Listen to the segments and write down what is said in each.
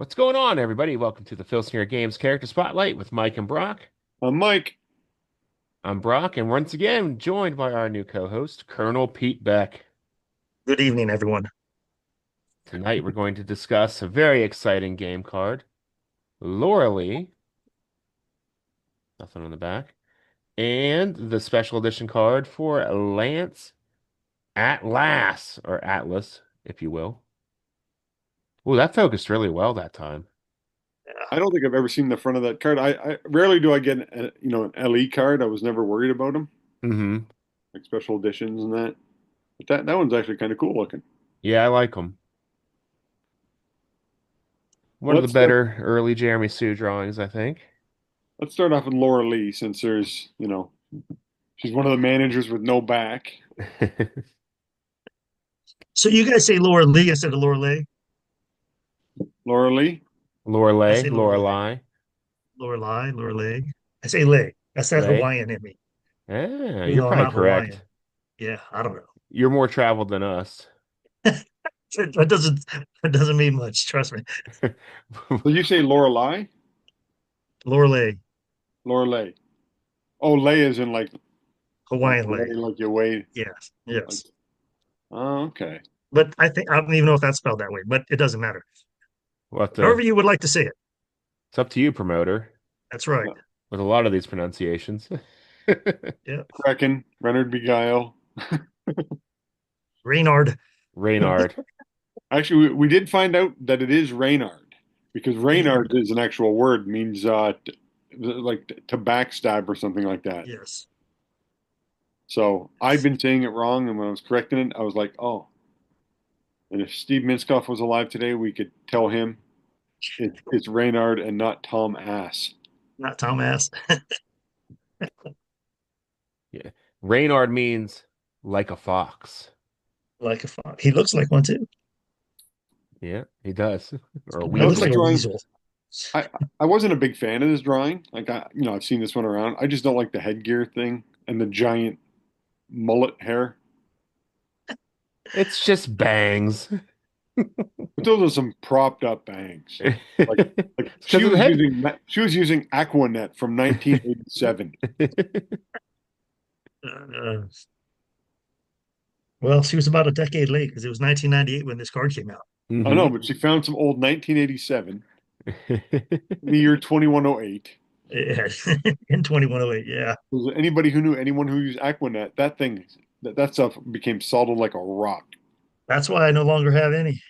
What's going on, everybody? Welcome to the Filsinger Games Character Spotlight with Mike and Brock. Mike, I'm Brock, and once again joined by our new co-host, Colonel Pete Beck. Good evening, everyone. Tonight we're going to discuss a very exciting game card, Lorelei, nothing on the back, and the special edition card for Lance At-Las, or Atlas, if you will. Oh, that focused really well that time. I don't think I've ever seen the front of that card. I rarely do I get an LE card. I was never worried about them, Mm-hmm. like special editions and that. But that one's actually kind of cool looking. Yeah, I like them. One Well, of the better early Jeremy Sue drawings, I think. let's start off with Laura Lee since she's one of the managers with no back. So you guys say Laura Lee instead of Lorelei? Laura Lee. I Lorelei, say Lorelei. Lorelei, Lorelei. I say Lay. That's that Lay. Hawaiian in me. Ah, You you're know, I'm probably not correct. Hawaiian. Yeah, I don't know. You're more traveled than us. That doesn't mean much. Trust me. Did you say Laura Lie? Lorelei, Laura Lay. Oh, Lay is in like Hawaiian lay, Lay. like you wait. Yes, Like, yes. oh, okay. But I don't even know if that's spelled that way, but it doesn't matter. What However the? you would like to say it. It's up to you, promoter, That's right. Yeah. with a lot of these pronunciations. Yeah. Kraken, Renard Beguile. Reynard. Reynard. Actually, we did find out that it is Reynard because Reynard is an actual word, means like to backstab or something like that. Yes. So I've been saying it wrong, and when I was correcting it, I was like, oh. And if Steve Minskoff was alive today, we could tell him it's Reynard and not Tom Ass. Not Tom Ass. Yeah. Reynard means like a fox. Like a fox. He looks like one too. Yeah, he does. Or a He Now looks this like weasel. a drawing, weasel. I wasn't a big fan of this drawing. Like I've seen this one around. I just don't like the headgear thing and the giant mullet hair. It's just bangs. But those are some propped up bangs. Like like It's because of the head. she was using Aquanet from 1987. Uh, well, she was about a decade late because it was 1998 when this card came out. I know, Hmm. but she found some old 1987 in the year 2108. Yeah. In 2108. Yeah. Was there anybody who knew anyone who used Aquanet? That stuff became solid like a rock. That's why I no longer have any.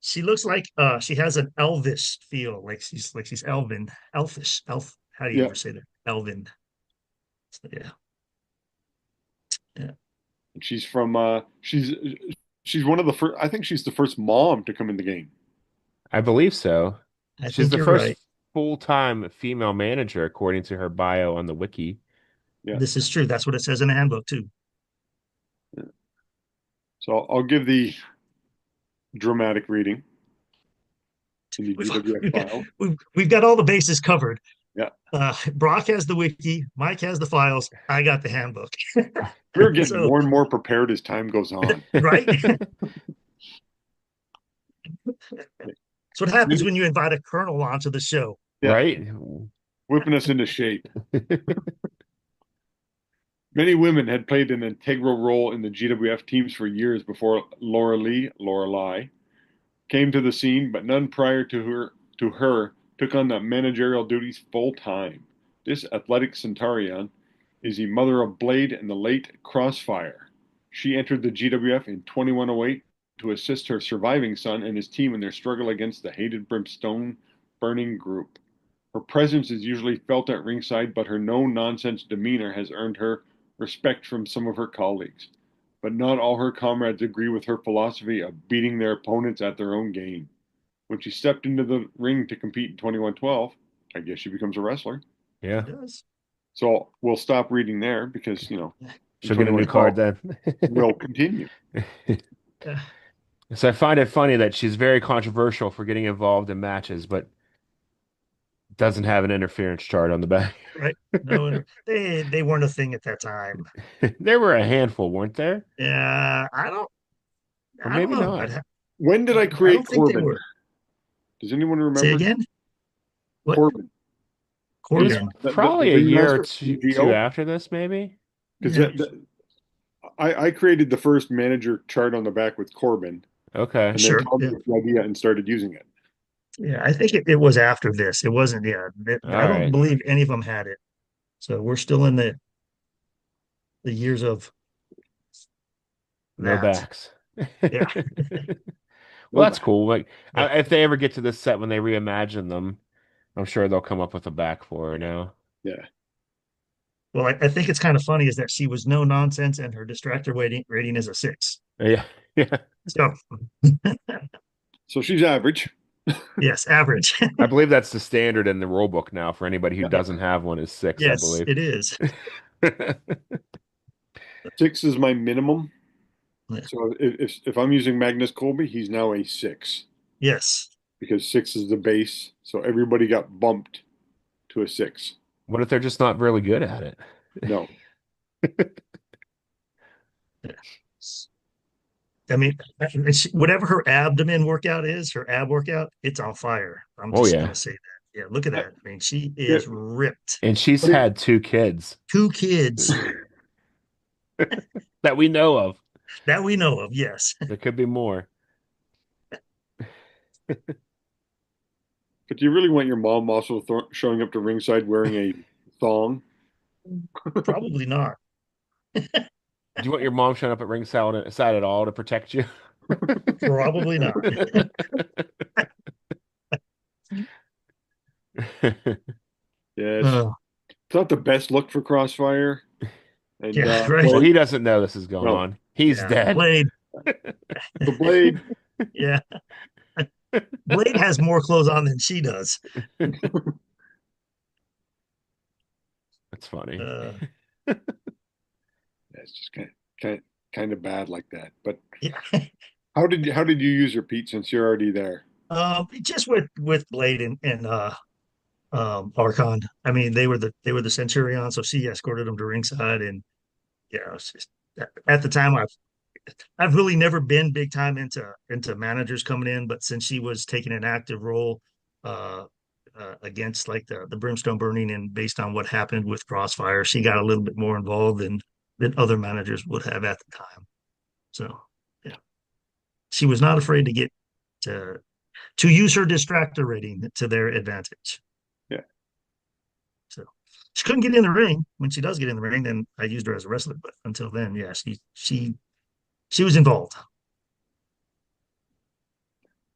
She looks like she has an elvish feel, like she's elven, elfish, elf. How do you Yeah, ever say that? Elven. So, yeah. Yeah. she's from she's one of the first. I think she's the first mom to come in the game. I believe so. I She's think the you're first right. full-time female manager, according to her bio on the wiki. Yeah. This is true. That's what it says in the handbook too. Yeah. So I'll give the dramatic reading in the We've GWF we've got, file. we've got all the bases covered. Yeah. Brock has the wiki. Mike has the files. I got the handbook. We're getting So, more and more prepared as time goes on. right? That's what happens Many, when you invite a colonel onto the show. yeah, Right? whipping us into shape. Many women had played an integral role in the GWF teams for years before Lorelei, came to the scene, but none prior to her took on the managerial duties full time. This athletic centurion is the mother of Blade and the late Crossfire. She entered the GWF in 2108 to assist her surviving son and his team in their struggle against the hated Brimstone burning group. Her presence is usually felt at ringside, but her no-nonsense demeanor has earned her respect from some of her colleagues. But not all her comrades agree with her philosophy of beating their opponents at their own game. When she stepped into the ring to compete in 2112, I guess she becomes a wrestler. She Yeah. does. So we'll stop reading there because, in She'll get a new card 2112, then. we'll continue. Yeah. So I find it funny that she's very controversial for getting involved in matches, but doesn't have an interference chart on the back. Right. No, they weren't a thing at that time. There were a handful, weren't there? Yeah, Or I don't maybe know. not. When did I I create don't think they Corbin? were. Does anyone Say remember again? What? Corbin? It was The Corbin. probably a year or ringmaster two, in two Geo? after this, maybe. Because Yeah. I created the first manager chart on the back with Corbin, Okay. and then Sure. Tom Yeah. got the idea and started using it. Yeah. I think it was after this. It wasn't, yeah. All I don't right. believe any of them had it. So we're still in the years of No that. backs. Yeah. No Well, that's back. cool. Like, Yeah. if they ever get to this set when they reimagine them, I'm sure they'll come up with a back for her now. Yeah. Well, I think it's kind of funny is that she was no nonsense and her distractor rating is a 6. Yeah. Yeah. So So she's average. yes, average. I believe that's the standard in the rule book now for anybody who Yeah. doesn't have one is 6, I Yes, believe. it is. 6 is my minimum. Yeah. So if I'm using Magnus Colby, he's now a 6 Yes. because 6 is the base. So everybody got bumped to a 6. What if they're just not really good at it? No. Yeah. I mean, whatever her abdomen workout is, her ab workout, it's on fire. I'm Oh just yeah. gonna say that. Yeah, look at I, that. I mean, she yeah, is ripped. And she's but it, had 2 kids Two kids that we know of. that we know of. Yes, There could be more. but do you really want your mom also showing up to ringside wearing a thong? probably not. Do you want your mom showing up at ringside side at all to protect you? Probably not. Yes. Uh, It's not the best look for Crossfire. And yeah, right. Well, Blade, he doesn't know this is going no, on. He's Yeah, dead. Blade. the Blade. Yeah, Blade has more clothes on than she does. That's funny. Uh, Yeah, it's just kind of bad like that. But yeah. how did you use her, Pete? Since you're already there. Just with Blade and Archon. I mean, they were the Centurion, so she escorted them to ringside, and yeah, it's just at the time I've really never been big time into managers coming in, but since she was taking an active role uh, against like the brimstone burning, and based on what happened with Crossfire, she got a little bit more involved than other managers would have at the time. So yeah, she was not afraid to get to to use her distractor rating to their advantage. Yeah. So she couldn't get in the ring. When she does get in the ring, then I used her as a wrestler. But until then, yeah, she was involved.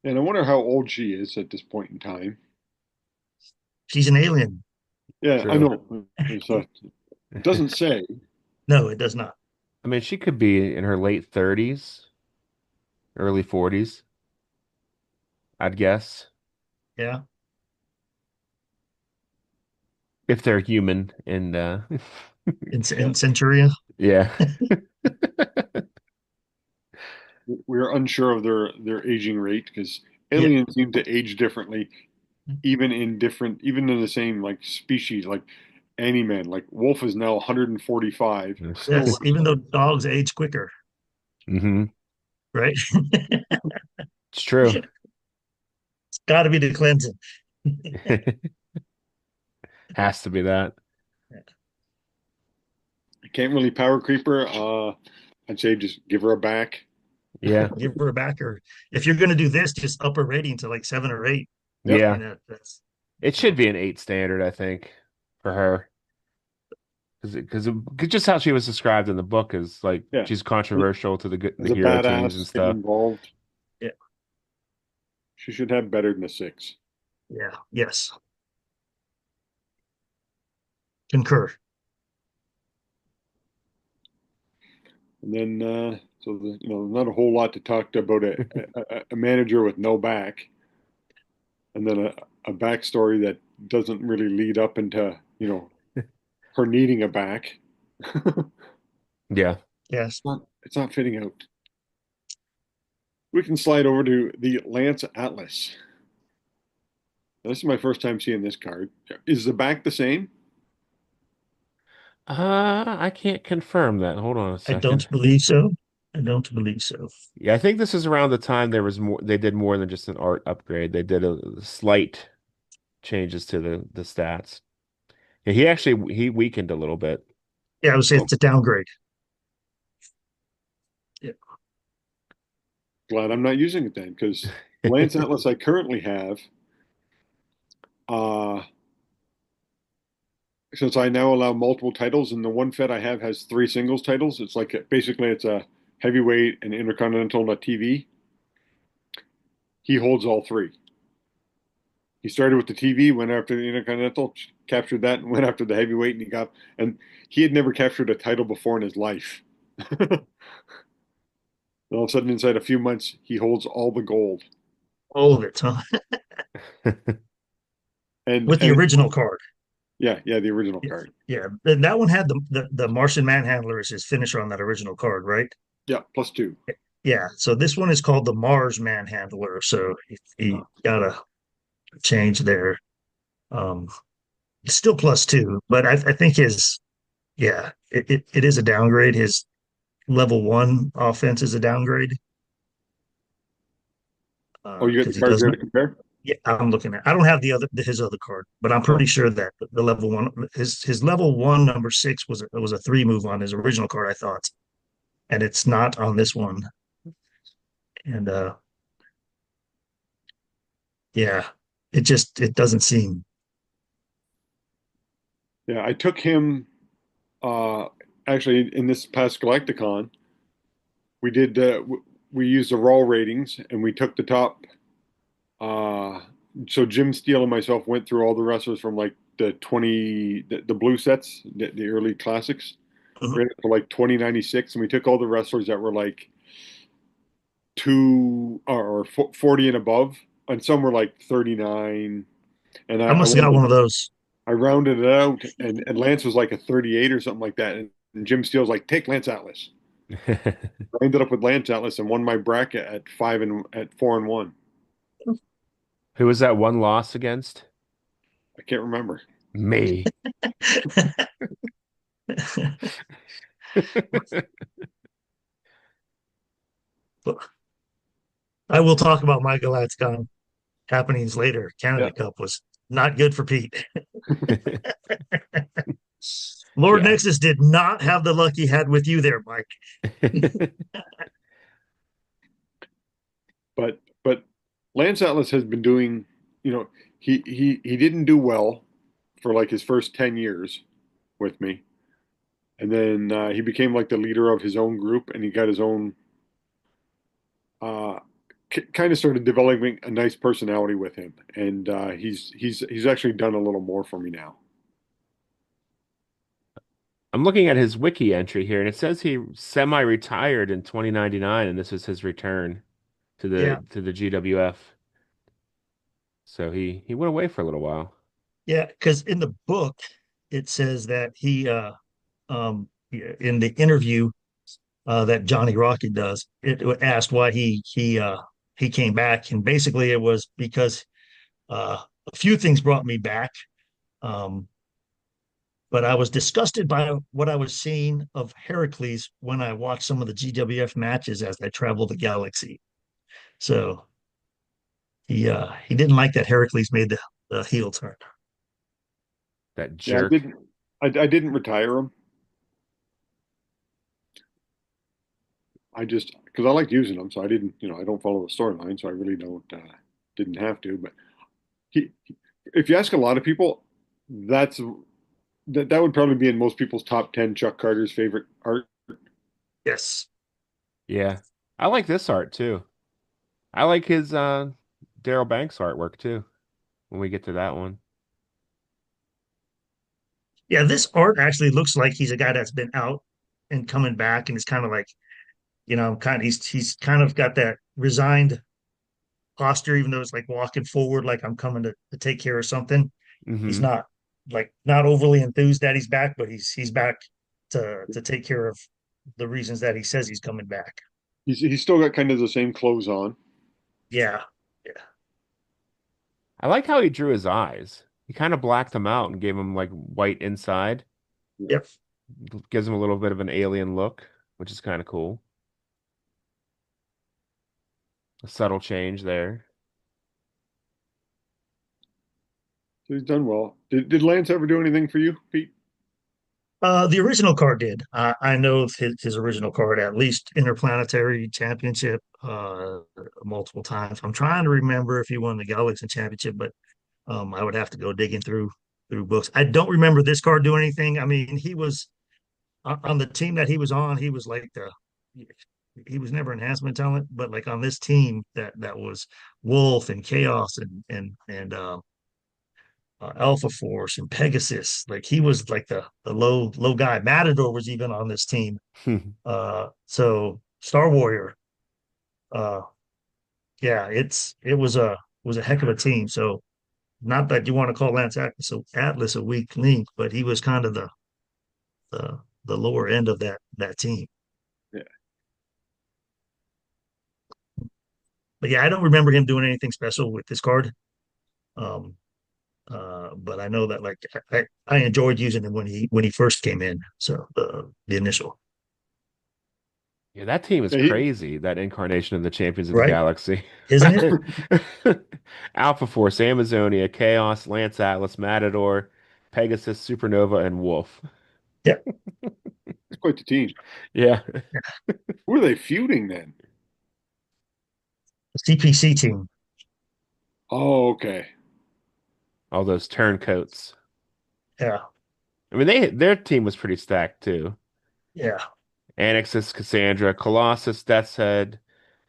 And I wonder how old she is at this point in time. She's an alien. Yeah, I True. know. It doesn't say. No, it does not. I mean, she could be in her late 30s, early 40s, I'd guess, Yeah. if they're human. And In Yeah, Centuria. yeah, we're unsure of their aging rate because Yeah. aliens seem to age differently, even in the same like species, like Animan. Like Wolf is now 145, still Yes. looks Even like though dogs age quicker, hmm right? it's true. It's got to be the cleansing. Has to be that. can't really power creeper. I'd say just give her a back. Yeah, Give her a backer. If you're going to do this, just up her rating to like 7 or 8. I Yep. mean, yeah. that's It should be an 8 standard, I think, for her. Because just how she was described in the book is like Yeah. she's controversial to the As a hero teams and badass, get stuff. involved. yeah, She should have better than a 6. yeah, yes, concur. And then, not a whole lot to talk about a manager with no back, and then a backstory that doesn't really lead up into, her needing a back. Yeah. Yes, It's not fitting out. We can slide over to the Lance Atlas. This is my first time seeing this card. Is the back the same? I can't confirm that. Hold on a I second. don't believe so. I don't believe so. Yeah, I think this is around the time there was more. They did more than just an art upgrade. They did a slight changes to the stats. Yeah, he weakened a little bit. Yeah, I would say Oh. it's a downgrade. Yeah. Glad I'm not using it then, because Lance Atlas I currently have, uh, since I now allow multiple titles, and the one Fed I have has three singles titles. It's like basically it's a heavyweight and intercontinental and a TV. He holds all three. He started with the TV, went after the intercontinental, captured that, and went after the heavyweight, and he had never captured a title before in his life. All of a sudden, inside a few months, he holds all the gold. All of it, huh? And With the and original card. yeah, the original Yeah. card. Yeah. And that one had the Martian Manhandler as his finisher on that original card, right? Yeah, plus two. Yeah. So this one is called the Mars Manhandler. So he got a change there. Um, it's still plus two, but I think his, yeah, it is a downgrade. His level one offense is a downgrade Oh, you got because the he cards there doesn't. to compare? Yeah, I'm looking at. I don't have the other his other card, but I'm Oh, pretty sure that the level one his level one number six was a three move on his original card. I thought, and it's not on this one. And yeah, it doesn't seem. yeah. I took him uh, actually in this past GalactiCon. We did we used the raw ratings and we took the top. Uh, so Jim Steele and myself went through all the wrestlers from like the blue sets, the early classics, Mhm. right up to like 2096, and we took all the wrestlers that were like two or 40 and above, and some were like 39. And I must have got one of those. I rounded it out, and Lance was like a 38 or something like that. And Jim Steele's like, take Lance Atlas. I ended up with Lance Atlas and won my bracket at 4-1. Who was that one loss against? I can't remember. Me. I will talk about my GalactiCon happenings later. Yeah. Canada Cup was not good for Pete. Lord Yeah. Nexus did not have the luck he had with you there, Mike. But Lance Atlas has been doing, he didn't do well for like his first 10 years with me. And then he became like the leader of his own group and he got his own uh kind of started developing a nice personality with him. And he's actually done a little more for me now. I'm looking at his wiki entry here, and it says he semi-retired in 2099, and this is his return to Yeah, the GWF. So he went away for a little while. yeah, because in the book it says that he yeah, in the interview that Johnny Rocket does, it asked why he came back, and basically it was because a few things brought me back. Um, but I was disgusted by what I was seeing of Heracles when I watched some of the GWF matches as they travel the galaxy. So he didn't like that Heracles made the heel turn. That Yeah, jerk. I didn't retire him. I just because I liked using them, so I didn't, I don't follow the storyline, so I really didn't have to. But if you ask a lot of people, that's that would probably be in most people's top 10 Chuck Carter's favorite art. Yes. Yeah. I like this art too. I like his Daryl Banks artwork too, when we get to that one. Yeah, this art actually looks like he's a guy that's been out and coming back, and it's kind of like, he's kind of got that resigned posture, even though it's like walking forward, like I'm coming to take care of something. He's Hmm. not not overly enthused that he's back, but he's back to take care of the reasons that he says he's coming back. He's still got kind of the same clothes on. Yeah. Yeah. I like how he drew his eyes. He kind of blacked them out and gave him like white inside. Yeah. Yep. Gives him a little bit of an alien look, which is kind of cool. A subtle change there. So he's done well. Did Lance ever do anything for you, Pete? The original card did. I know of his original card, at least Interplanetary Championship, multiple times. I'm trying to remember if he won the Galaxy Championship, but I would have to go digging through books. I don't remember this card doing anything. I mean, he was on the team that he was on. He was like he was never enhancement talent, but like on this team that was Wolf and Chaos and Alpha Force and Pegasus. Like he was like the low guy. Matador was even on this team. So Star Warrior. Uh, yeah, it was a heck of a team. So not that you want to call Atlas a weak link, but he was kind of the lower end of that team. Yeah. But yeah, I don't remember him doing anything special with this card. Um, but I know that like I enjoyed using him when he first came in. So the initial, Yeah, that team is Yeah, he, crazy. That incarnation of the Champions of the right? Galaxy. Isn't it? Alpha Force, Amazonia, Chaos, Lance Atlas, Matador, Pegasus, Supernova, and Wolf. Yeah. it's quite the team. Yeah, Who are they feuding then? CPC team. Oh, okay. all those turncoats. Yeah. I mean, their team was pretty stacked too. Yeah. Annexus, Cassandra, Colossus, Death's Head,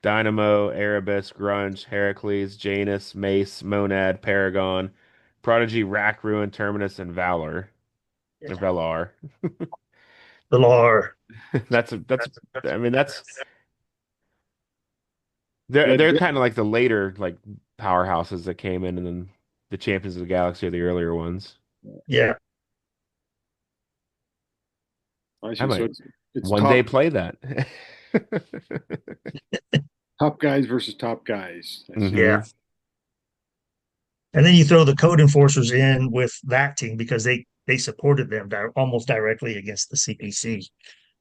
Dynamo, Erebus, Grunge, Heracles, Janus, Mace, Monad, Paragon, Prodigy, Rack, Ruin, Terminus, and Valor. Or Yeah. Velar. The Lar. That's I mean that's Yeah, they're kind of like the later like powerhouses that came in and then the Champions of the Galaxy are the earlier ones. Yeah. I I see. So might it's one day play that. top guys versus top guys. I see. Yeah. hmm And then you throw the code enforcers in with that team because they supported them almost directly against the CPC.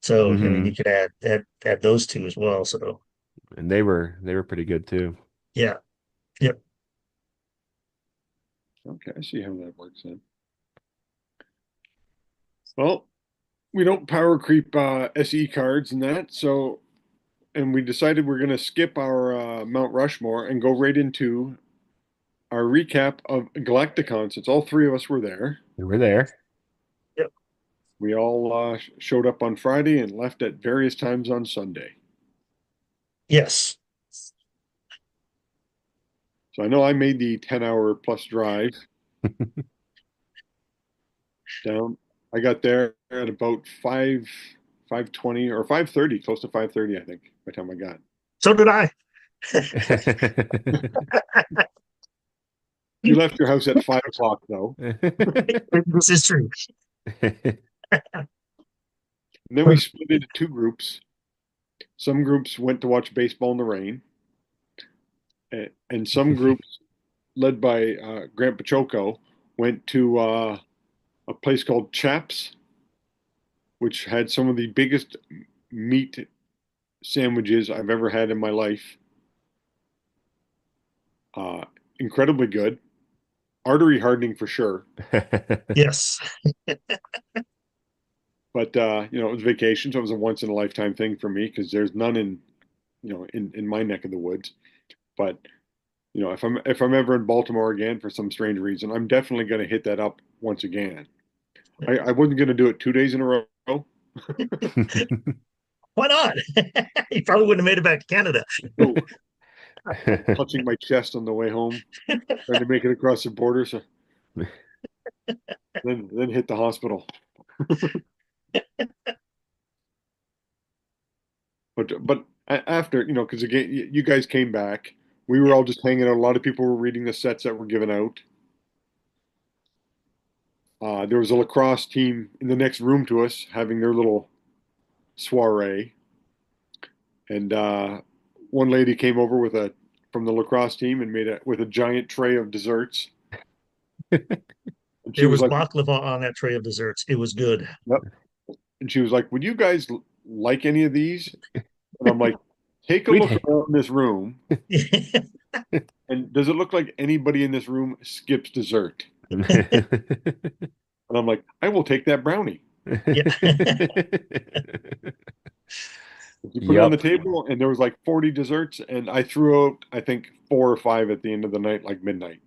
So I mean, you hmm could add those two as well. So And they were pretty good too. yeah, yep, Okay, I see how that works then. Well, we don't power creep SE cards and that, so and we decided we're going to skip our Mount Rushmore and go right into our recap of GalactiCon since all three of us were there. We were there. yep, We all showed up on Friday and left at various times on Sunday. yes. So I know I made the 10-hour plus drive down. I got there at about 5:20 or 5:30, close to 5:30, I think, by the time I got. So did I. You left your house at 5 o'clock though. This is true. And then we split into two groups. Some groups went to watch baseball in the rain, and some groups, led by Grant Pachoco, went to a place called Chaps, which had some of the biggest meat sandwiches I've ever had in my life. Uh, Incredibly good, artery hardening for sure. Yes. But it was vacation, so it was a once in a lifetime thing for me because there's none in my neck of the woods. But if I'm ever in Baltimore again for some strange reason, I'm definitely going to hit that up once again. I wasn't going to do it 2 days in a row. Why not? He probably wouldn't have made it back to Canada. So clutching my chest on the way home, trying to make it across the border, so then hit the hospital. But after because again you guys came back, we were all just hanging out. A lot of people were reading the sets that were given out. There was a lacrosse team in the next room to us having their little soiree, and one lady came over from the lacrosse team and made with a giant tray of desserts. And she There was was like, baklava on that tray of desserts. It was good. "Yep." And she was like, "Would you guys like any of these?" And I'm like, take a We'd look around this room, Yeah. and does it look like anybody in this room skips dessert? And I'm like, I will take that brownie. You put it on the Yep. table, and there was like 40 desserts, and I threw out, I think, 4 or 5 at the end of the night, like midnight.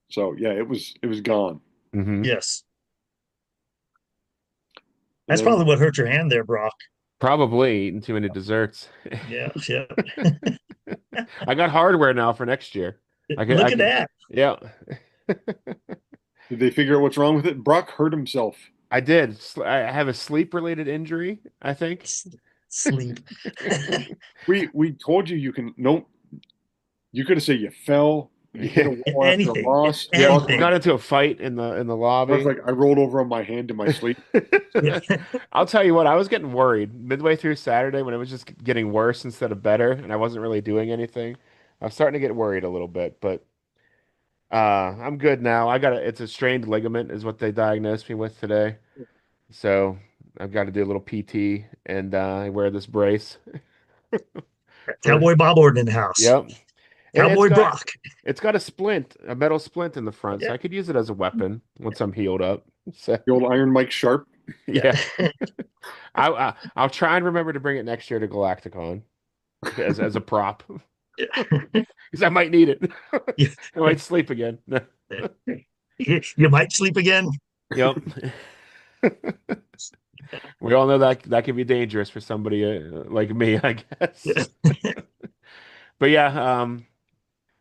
So yeah, it was gone. Hmm. Yes. And That's then probably what hurt your hand there, Brock. Probably eating too many desserts. Yeah, yeah. I got hardware now for next year. I Look at could, that. yeah. did they figure out what's wrong with it? Brock hurt himself. I did. I have a sleep related injury, I think. S- Sleep. We told you you can no. You could have said you fell, you hit Yeah. a wall after a Anything. loss. Yeah, Anything. got into a fight in the I was lobby. like, I rolled over on my hand in my sleep. Yeah. I'll tell you what, I was getting worried midway through Saturday when it was just getting worse instead of better, and I wasn't really doing anything. I was starting to get worried a little bit, but I'm good now. It's a strained ligament is what they diagnosed me with today. So I've got to do a little PT and I wear this brace for, Cowboy Bob Orton in the house. yep. And Cowboy Brock. it's got a splint, a metal splint in the front, so Yeah. I could use it as a weapon once I'm healed up. So The old Iron Mike Sharp. Yeah. yeah. I'll try and remember to bring it next year to GalactiCon as a prop because I might need it. You, I might sleep again. you might sleep again. Yep. We all know that that can be dangerous for somebody like me, I guess. Yeah. But yeah,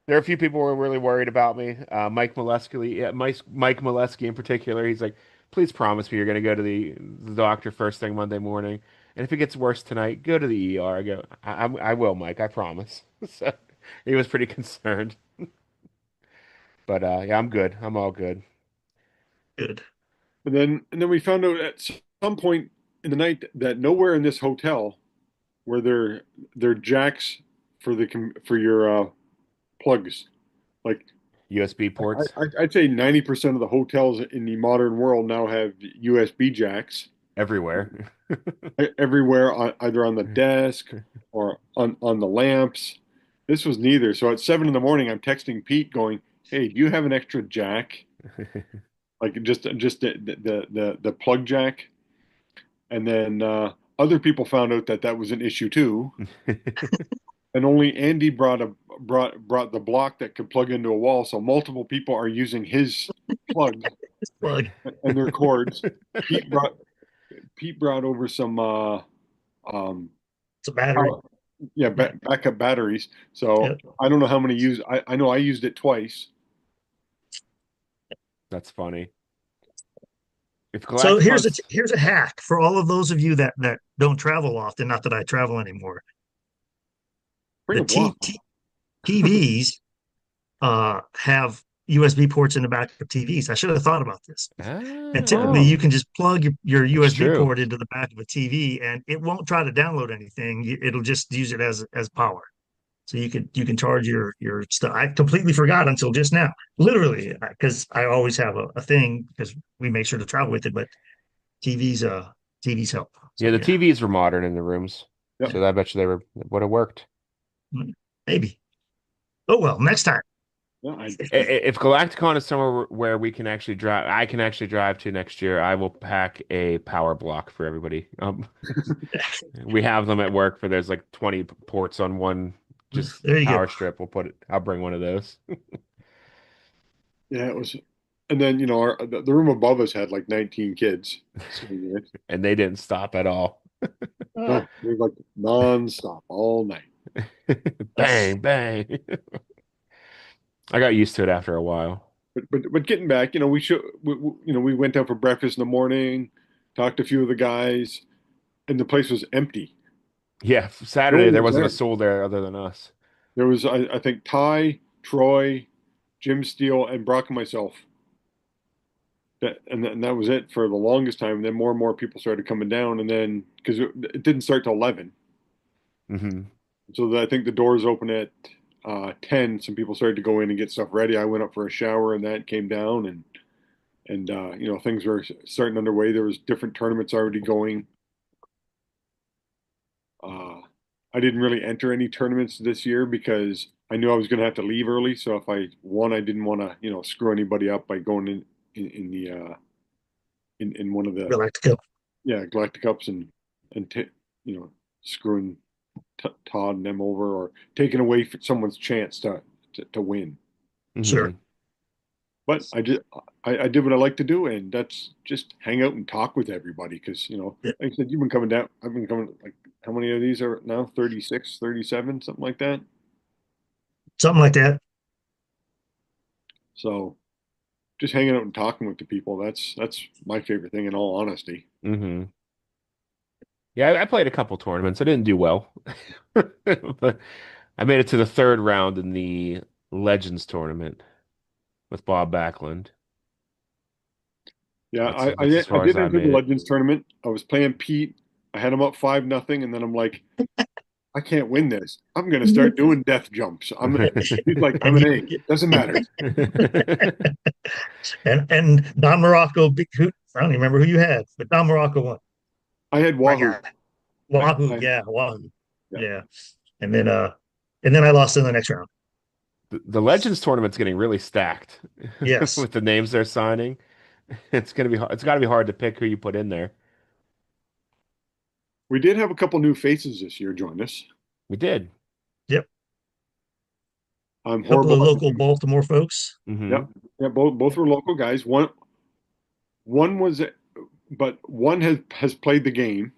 there are a few people who are really worried about me. Mike Molesky, yeah, Mike Molesky in particular, he's like, please promise me you're going to go to the doctor first thing Monday morning. And if it gets worse tonight, go to the ER. I go, I will, Mike, I promise. So he was pretty concerned. But yeah, I'm good. I'm all good. Good. And then we found out at some point in the night that nowhere in this hotel were there jacks for your plugs. Like USB ports I'd say 90% of the hotels in the modern world now have USB jacks everywhere. everywhere, either on the desk or on the lamps. This was neither. So at 7 in the morning, I'm texting Pete going, "Hey, do you have an extra jack? Like just the plug jack?" And then other people found out that that was an issue too. And only Andy brought the block that could plug into a wall. So multiple people are using his plug Plug. and their cords. Pete brought Pete brought over some um It's a battery. power- yeah, backup batteries. So Yep. I don't know how many use. I know I used it twice. That's funny. If So Galacticon's, here's a hack for all of those of you that don't travel often. Not that I travel anymore. Bring The a block. TVs have USB ports in the back of TVs. I should have thought about this. And typically, oh, you can just plug your that's USB true. port into the back of a TV, and it won't try to download anything. It'll just use it as power. So you can charge your stuff. I completely forgot until just now, literally, because I always have a thing because we make sure to travel with it. But TVs TVs help. Yeah, So the yeah, TVs were modern in the rooms, Yep. so I bet you they would have worked. maybe. Oh well, next time. Yeah, If Galacticon is somewhere where we can actually drive, I can actually drive to next year, I will pack a power block for everybody. We have them at work for there's like 20 ports on one just There you go. power strip. I'll bring one of those. yeah, it was. And then the room above us had like 19 kids sitting in it. And they didn't stop at all. No, it was like nonstop all night. Bang, bang. I got used to it after a while. But getting back, we went out for breakfast in the morning, talked to a few of the guys, and the place was empty. Yeah, No Saturday one there was wasn't a there. soul there other than us. There was, I think, Ty, Troy, Jim Steele, and Brock and myself. And that was it for the longest time. And then more and more people started coming down, and then because it didn't start till 11, Hmm. so I think the doors open at 10. Some people started to go in and get stuff ready. I went up for a shower, and that came down, and things were starting underway. There was different tournaments already going. Uh, I didn't really enter any tournaments this year because I knew I was going to have to leave early. So if I won, I didn't want to, screw anybody up by going in the in one of the Galactica. Galactic Cups and t you know screwing Todd and them over or taking away someone's chance to win. Sure. Hmm. But I did what I like to do, and that's just hang out and talk with everybody because, Yeah. like I said, you've been coming down. I've been coming, like, how many of these are now? 36, 37, something like that. Something like that. So just hanging out and talking with the people, that's my favorite thing in all honesty. Hmm. Yeah, I played a couple tournaments. I didn't do well, but I made it to the third round in the Legends tournament with Bob Backlund. Yeah, That's I, that's I as I far as did I enter the made it. Legends tournament. I was playing Pete. I had him up 5-0, and then I'm like, I can't win this. I'm gonna start doing death jumps. He's like, I'm And an you A. Doesn't matter. and Don Morocco, I don't even remember who you had, but Don Morocco won. I had My Wahoo. God. Wahoo, I yeah, Wahoo. yeah. Yeah. And then I lost in the next round. The Legends tournament's getting really stacked Yes. with the names they're signing. It's got to be hard to pick who you put in there. We did have a couple new faces this year join us. We did. Yep. I'm A couple horrible of at local names. Baltimore folks. Hmm. Yep. Yeah, both were local guys. One was, but one has played the game,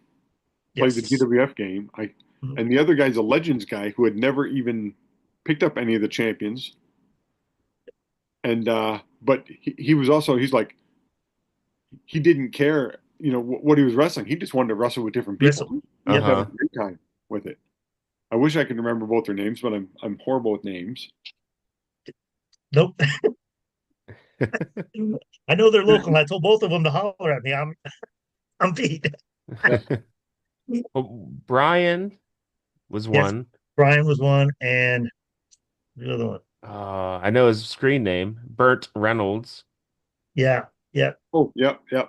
played the Yes. GWF game. Mhm. And the other guy's a Legends guy who had never even picked up any of the champions. And but he was also, he's like, he didn't care, what he was wrestling. He just wanted to wrestle with different people. Wrestle. He Yep. was having Uh-huh. a great time with it. I wish I could remember both their names, but I'm horrible with names. Nope. I know they're local. I told both of them to holler at me. I'm Pete. Yeah. Well, Brian was Yes. one. Brian was one, and the other one. I know his screen name, Burt Reynolds. Yeah. Yeah. Oh, yeah, yeah.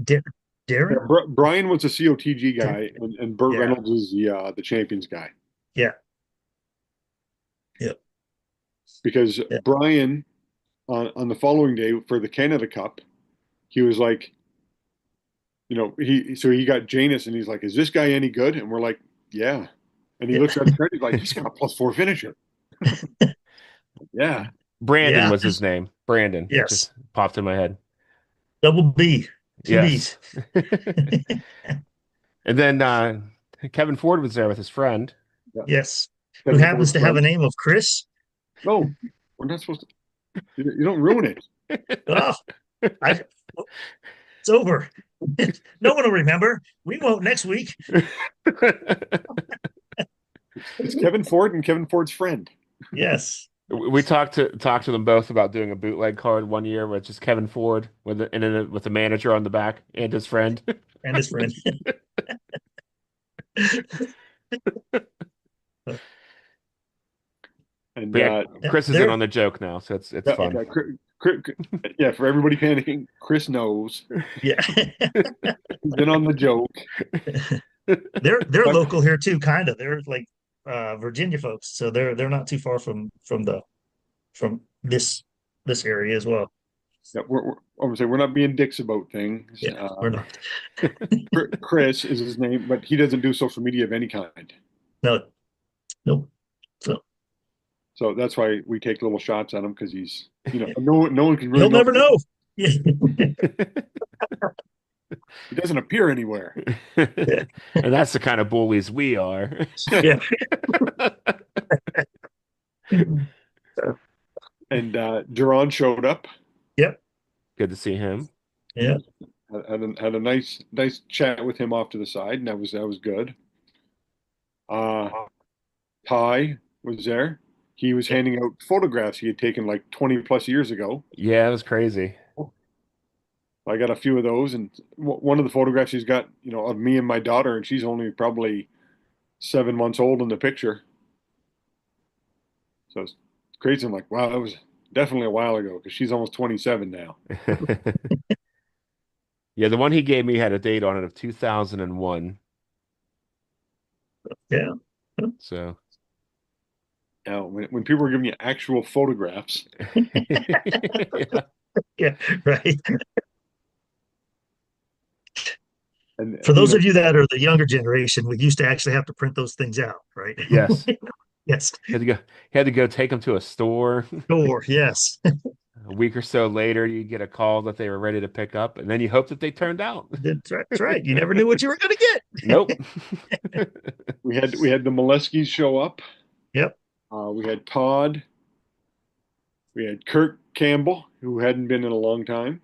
Da- Yeah, Darren? Brian was a COTG Darren? guy, and Burt Yeah. Reynolds is the champions guy. Yeah. Yeah. Because Yeah. Brian, on the following day for the Canada Cup, he was like, he got Janus, and he's like, "Is this guy any good?" And we're like, "Yeah." And he Yeah. looks at his card, he's like, "He's got a +4 finisher." Yeah, Brandon Yeah. was his name. Brandon. It Yes. just popped in my head. Double B. Two Yes. B's. And then Kevin Ford was there with his friend. yeah. Yes. Who Kevin happens Ford's to have a friend. name of Chris? No, we're not supposed to. You don't ruin it. Oh, I it's over. No one will remember. We won't next week. It's Kevin Ford and Kevin Ford's friend. Yes. We talked to them both about doing a bootleg card one year with just Kevin Ford with the manager on the back and his friend. And his friend. And But yeah, Yeah, Chris is in they're on the joke now, so it's yeah, fun. yeah, yeah. For everybody panicking, Chris knows yeah. he's in on the joke. They're But local here too, kind of. They're like Virginia folks. So they're not too far from this area as well. yeah, I would say we're not being dicks about things. Yeah, we're not. Chris is his name, but he doesn't do social media of any kind. No, no. So So that's why we take little shots at him because no one can really you'll know. never know. Yeah. He doesn't appear anywhere. Yeah. And that's the kind of bullies we are. Yeah. And Duran showed up. Yep. Good to see him. Yeah. Had a nice chat with him off to the side, and that was good. Uh, Ty was there. He was handing out photographs he had taken like 20 plus years ago. Yeah, it was crazy. I got a few of those, and one of the photographs he's got, of me and my daughter, and she's only probably 7 months old in the picture. So it's crazy. I'm like, wow, that was definitely a while ago because she's almost 27 now. Yeah, the one he gave me had a date on it of 2001. Yeah. So Now, when people were giving you actual photographs, yeah. Yeah. Right. and For you those know, of you that are the younger generation, we used to actually have to print those things out, right? Yes. Yes. Had to go take them to a store. Sure. Yes. A week or so later, you get a call that they were ready to pick up, and then you hope that they turned out. That's right. You never knew what you were going to Nope. get. we had the Moleskis show up. Yep. We had Todd. We had Kirk Campbell, who hadn't been in a long time.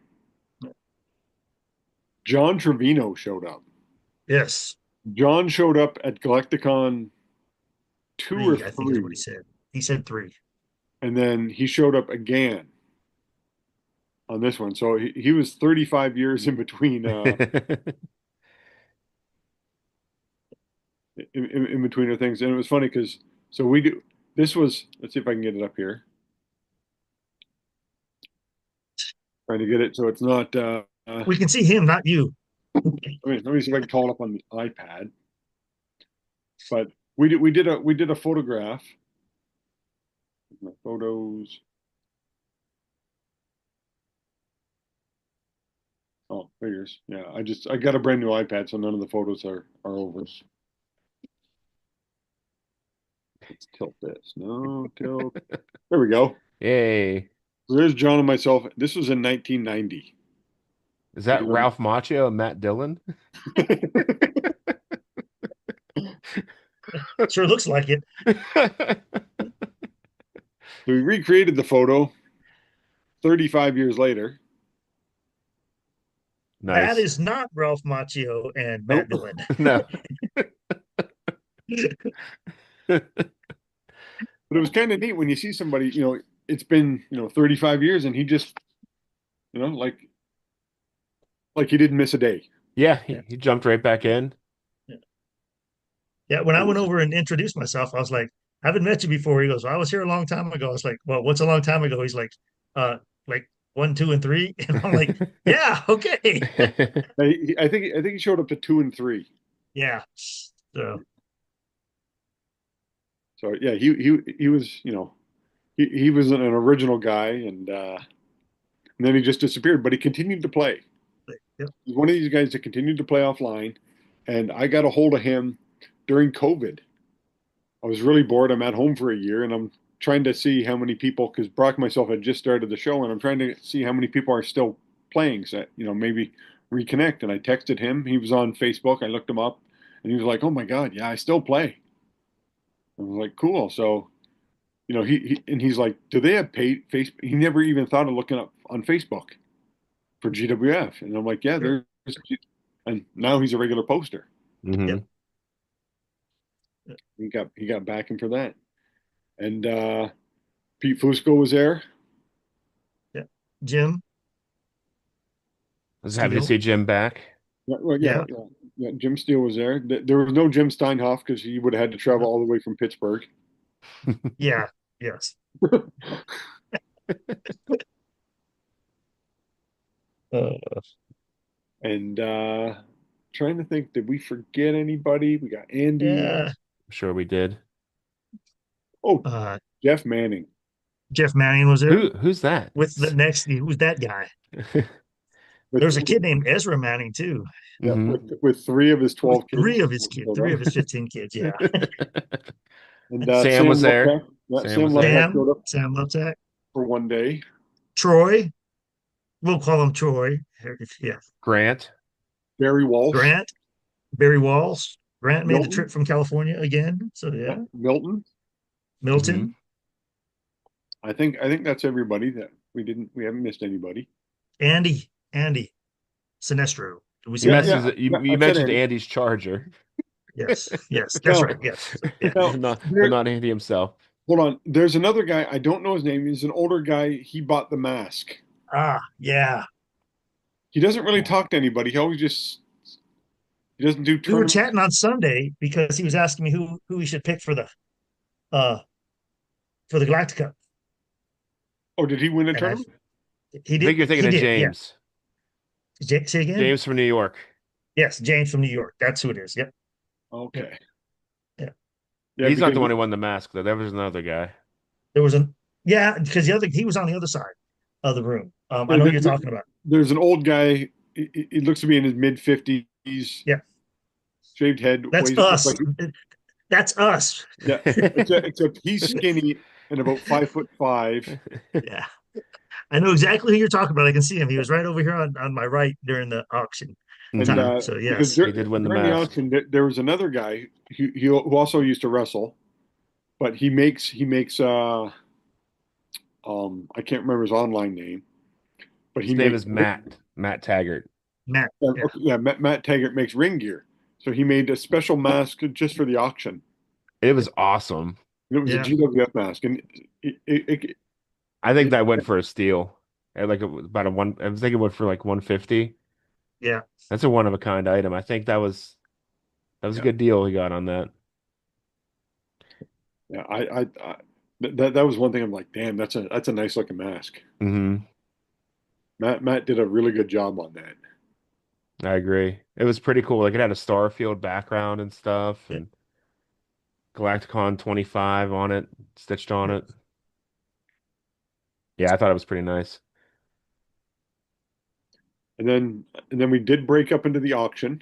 John Trevino showed up. Yes. John showed up at GalactiCon two or Three, I think is what he three, said. He said three. and then he showed up again on this one. So he was 35 years in between in between our things, and it was funny because so we do this was let's see if I can get it up here. Trying to get it so it's not. We can see him, not you. Let me see if I can call it up on the iPad. But we did a photograph. My photos. Oh, figures. Yeah, I got a brand new iPad, so none of the photos are over. Let's tilt this. No, tilt. There we go. Yay. So there's John and myself. This was in 1990. Is that Because Ralph Macchio and Matt Dillon? Sure looks like it. So we recreated the photo 35 years later. That Nice. is not Ralph Macchio and Matt Nope. Dillon. No. But it was kind of neat when you see somebody, it's been, 35 years and he just, like he didn't miss a day. Yeah, Yeah. he jumped right back in. Yeah. When I went over and introduced myself, I was like, I haven't met you before. He goes, well, I was here a long time ago. I was like, well, what's a long time ago? He's like one, two, and three. And I'm like, yeah, okay. I think he showed up to two and three. Yeah. So So yeah, he was, he was an original guy and then he just disappeared, but he continued to play. yep. He's one of these guys that continued to play offline, and I got a hold of him during COVID. I was really bored. I'm at home for a year, and I'm trying to see how many people, because Brock and myself had just started the show, and I'm trying to see how many people are still playing. So, maybe reconnect. And I texted him. He was on Facebook. I looked him up, and he was like, "Oh my God, yeah, I still play." I was like, "Cool." So, he's like, "Do they have paid Facebook?" He never even thought of looking up on Facebook for GWF, and I'm like, "Yeah, Sure. there's." And now he's a regular poster. Yep. Hmm. He got backing for that, and Pete Fusco was there. Yep. Jim I was happy to Steele. see Jim back. Yeah, well, yeah, Yeah. yeah, yeah. Jim Steele was there. There was no Jim Steinhoff because he would have had to travel all the way from Pittsburgh. Yeah. Yes. Uh, And trying to think, did we forget anybody? We got Andy. yeah. I'm sure we did. Oh, Uh, Jeff Manning Jeff Manning was there Who's that? with the next. Who's that guy? with There's a kid named Ezra Manning too. yeah, Hmm. with three of his With 12 three kids. of his kids, three of his 15 kids. Yeah. And Sam was Sam there. Lupek. Yeah, Sam Sam was there. Lupek Sam, showed up Sam Lopsak, for one day. Troy. We'll call him Troy. Yeah. Grant. Barry Walsh, Grant, Barry Walls. Grant made the trip Milton, from California again. So yeah, yeah. Milton. Hmm. Milton, I think that's everybody that we haven't missed anybody. Andy Sinestro. Did we You say Yeah, that? mentioned yeah, yeah. you I said mentioned Andy. Andy's Charger, Yes. Yes. That's Now, right. Yes. Yeah. now but there, not Andy himself. hold on. There's another guy. I don't know his name. He's an older guy. He bought the mask. Ah, yeah. He doesn't really talk to anybody. He doesn't do We were tournaments. chatting on Sunday because he was asking me who we should pick uh for the GalactiCon. Oh, did he win a And I tournament? he I think did you're thinking he of did, yeah. James. Say again? James from New York. Yes, James from New York. That's who it is. Yep. Yep. Okay. Yeah, He's not the because one who won the mask, though. There was another guy. There was an yeah, because he was on the other side of the room. I there, know what there- you're talking about. there's an old guy. He looks to be in his mid 50s, Yeah, shaved head, that's weighs looks us. like That's us. yeah. Except he's skinny and about 5'5". Yeah, I know exactly who you're talking about. I can see him. He was right over here on my right during the auction And Hmm. time. So because yes, He did win the during the mask. auction, there was another guy who also used to wrestle, but I can't remember his online name, but he His name makes is Matt Taggart. Matt. Yeah, okay, yeah, Matt Taggart makes ring gear. So he made a special mask just for the auction. It was awesome. And it was a yeah, GWF mask, and I think it, that went for a steal. Like it was about a one. I was thinking it went for like 150. yeah. That's a one of a kind item. I think that was a yeah, good deal he got on that. yeah, that was one thing. I'm like, damn, that's a nice looking mask. Hmm. Matt did a really good job on that. I agree. It was pretty cool. Like it had a Starfield background and stuff, Yeah. and GalactiCon 25 on it, stitched on it. Yeah, I thought it was pretty nice. And then we did break up into the auction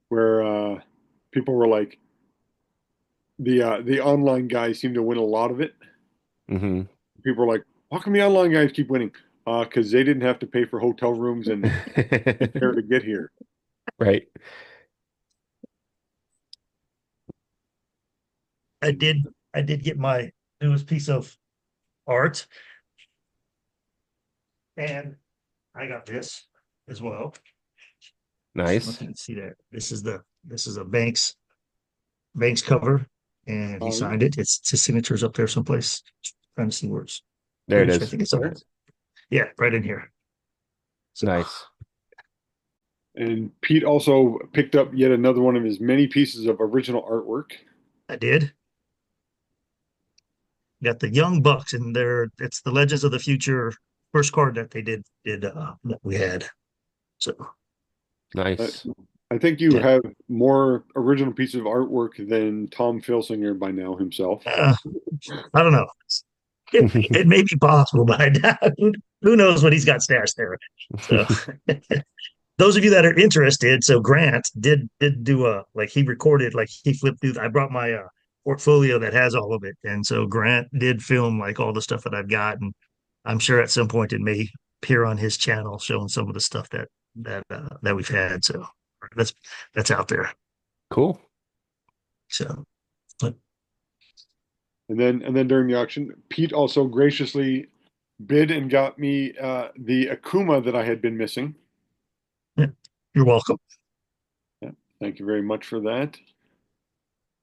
where people were like the online guys seem to win a lot of it. Hmm. People were like, how come the online guys keep winning? Because they didn't have to pay for hotel rooms and fare to get here. Right. I did. I did get my newest piece of art, and I got this as well. I don't know if Nice. you can see that. This is a Banks cover, and he Yeah. signed it. It's his signature's up there someplace. Trying to see where it's There it finished. I is. think it's up. Yeah, right in here. So Nice. And Pete also picked up yet another one of his many pieces of original artwork. I did. Got the Young Bucks, and there it's the Legends of the Future first card that they did that we had. So Uh, Nice. I think you yeah, have more original pieces of artwork than Tom Filsinger by now himself. I don't know. It may be possible, but I doubt. Who knows what he's got stashed there? So those of you that are interested, so Grant did do a like he recorded like he flipped through. I brought my portfolio that has all of it, and so Grant did film like all the stuff that I've got, and I'm sure at some point it may appear on his channel showing some of the stuff that we've had. So that's that's out there. Cool. So, but And then during the auction, Pete also graciously bid and got me the Akuma that I had been missing. yeah, you're welcome. Yeah, thank you very much for that.